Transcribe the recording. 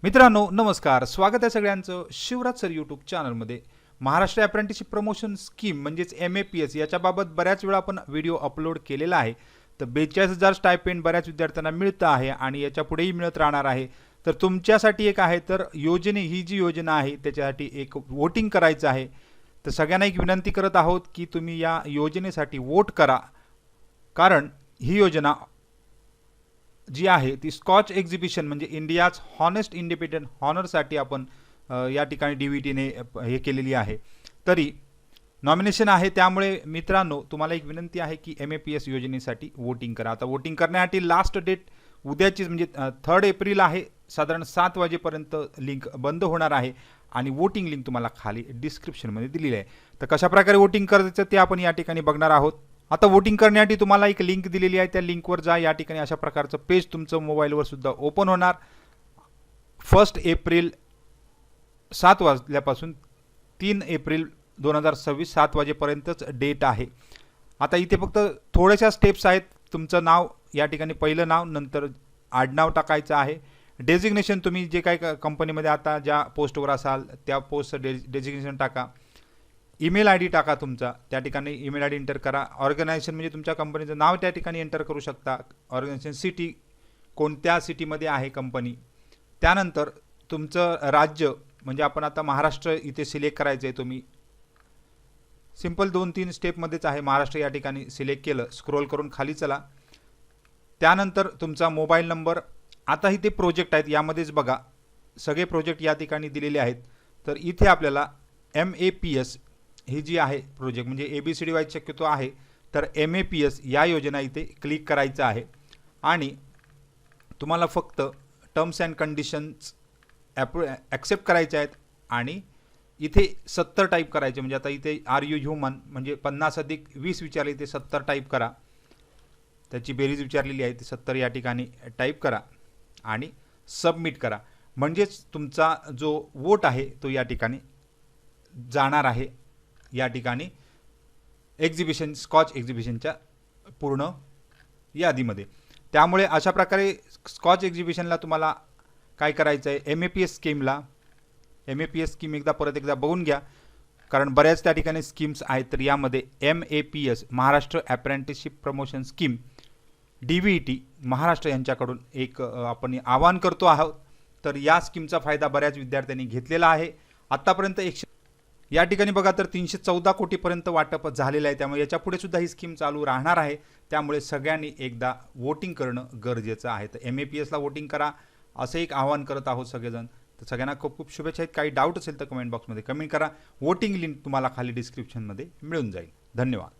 मित्रांनो नमस्कार, स्वागत आहे सगळ्यांचं शिवराज सर यूट्यूब चॅनलमध्ये। महाराष्ट्र अप्रेंटिसशिप प्रमोशन स्कीम म्हणजेच MAPS याच्याबाबत बऱ्याच वेळा आपण व्हिडिओ अपलोड केलेला आहे। तर 42,000 स्टायपेंड बऱ्याच विद्यार्थ्यांना मिळतं आहे आणि याच्या पुढेही मिळत राहणार आहे। तर तुमच्यासाठी एक आहे, तर ही जी योजना आहे त्याच्यासाठी एक वोटिंग करायचं आहे। तर सगळ्यांना एक विनंती करत आहोत की तुम्ही या योजनेसाठी वोट करा, कारण ही योजना जी आहे ती स्कॉच एक्झिबिशन म्हणजे इंडियाज हॉनेस्ट इंडिपेंडंट हॉनरसाठी आपण या ठिकाणी DVTने हे केलेली आहे। तरी नॉमिनेशन आहे, त्यामुळे मित्रांनो तुम्हाला एक विनंती आहे की MAPS योजनेसाठी वोटिंग करा। आता वोटिंग करण्यासाठी लास्ट डेट उद्याचीच म्हणजे 3 एप्रिल आहे, साधारण 7 वाजेपर्यंत लिंक बंद होणार आहे आणि वोटिंग लिंक तुम्हाला खाली डिस्क्रिप्शनमध्ये दिलेली आहे। तर कशा प्रकारे वोटिंग करायचं ते आपण या ठिकाणी बघणार आहोत। आता वोटिंग करण्यासाठी तुम्हाला एक लिंक दिलेली आहे, त्या लिंकवर जा। या ठिकाणी अशा प्रकारचं पेज तुमचं मोबाईलवर सुद्धा ओपन होणार। 1 एप्रिल 7 वाजल्यापासून 3 एप्रिल 2026 7 वाजेपर्यंतच डेट आहे। आता इथे फक्त थोड्याशा स्टेप्स आहेत। तुमचं नाव या ठिकाणी पहिलं नाव, नंतर आडनाव टाकायचं आहे। डेजिग्नेशन तुम्ही जे काही कंपनीमध्ये आता ज्या पोस्टवर असाल त्या पोस्टचं डेजिग्नेशन टाका। ईमेल ID टाका तुमचा, त्या ठिकाणी ईमेल ID एंटर करा। ऑर्गनायझेशन म्हणजे तुमच्या कंपनीचं नाव त्या ठिकाणी एंटर करू शकता। ऑर्गनायझेशन सिटी, कोणत्या सिटीमध्ये आहे कंपनी। त्यानंतर तुमचं राज्य म्हणजे आपण आता महाराष्ट्र इथे सिलेक्ट करायचं आहे। तुम्ही सिंपल 2-3 स्टेपमध्येच आहे। महाराष्ट्र या ठिकाणी सिलेक्ट केलं, स्क्रोल करून खाली चला। त्यानंतर तुमचा मोबाईल नंबर। आता इथे प्रोजेक्ट आहेत, यामध्येच बघा सगळे प्रोजेक्ट या ठिकाणी दिलेले आहेत। तर इथे आपल्याला MAPS ही जी आहे प्रोजेक्ट म्हणजे ABCD वाईज शक्यतो आहे, तर MAPS या योजना इथे क्लिक करायचं आहे आणि तुम्हाला फक्त टर्म्स अँड कंडिशन्स ॲक्सेप्ट करायचे आहेत आणि इथे 70 टाईप करायचे। म्हणजे आता इथे आर यू ह्युमन म्हणजे 50 अधिक 20 विचारले, इथे 70 टाईप करा। त्याची बेरीज विचारलेली आहे, ती 70 या ठिकाणी टाईप करा आणि सबमिट करा। म्हणजेच तुमचा जो वोट आहे तो या ठिकाणी जाणार आहे या ठिकाणी एक्झिबिशन स्कॉच एक्झिबिशनच्या पूर्ण यादीमध्ये। त्यामुळे अशा प्रकारे स्कॉच एक्झिबिशनला तुम्हाला काय करायचं आहे, MAPS स्कीमला MAPS स्कीम परत एकदा बघून घ्या, कारण बऱ्याच त्या ठिकाणी स्कीम्स आहेत। तर यामध्ये MAPS Maharashtra apprenticeship promotion scheme DVT Maharashtra यांच्याकडून एक आपण आवाहन करतो आहोत। तर या स्कीमचा फायदा बऱ्याच विद्यार्थ्यांनी घेतलेला आहे। आतापर्यंत या ठिकाणी बघा तर 314 कोटीपर्यंत वाटप झालेलं आहे। त्यामुळे याच्या पुढे सुद्धा ही स्कीम चालू राहणार आहे। त्यामुळे सगळ्यांनी एकदा वोटिंग करणं गरजेचं आहे। तर MAPSला वोटिंग करा असं एक आवाहन करत आहोत सगळेजण। तर सगळ्यांना खूप खूप शुभेच्छा आहेत। काही डाऊट असेल तर कमेंट बॉक्समध्ये कमेंट करा। वोटिंग लिंक तुम्हाला खाली डिस्क्रिप्शनमध्ये मिळून जाईल। धन्यवाद।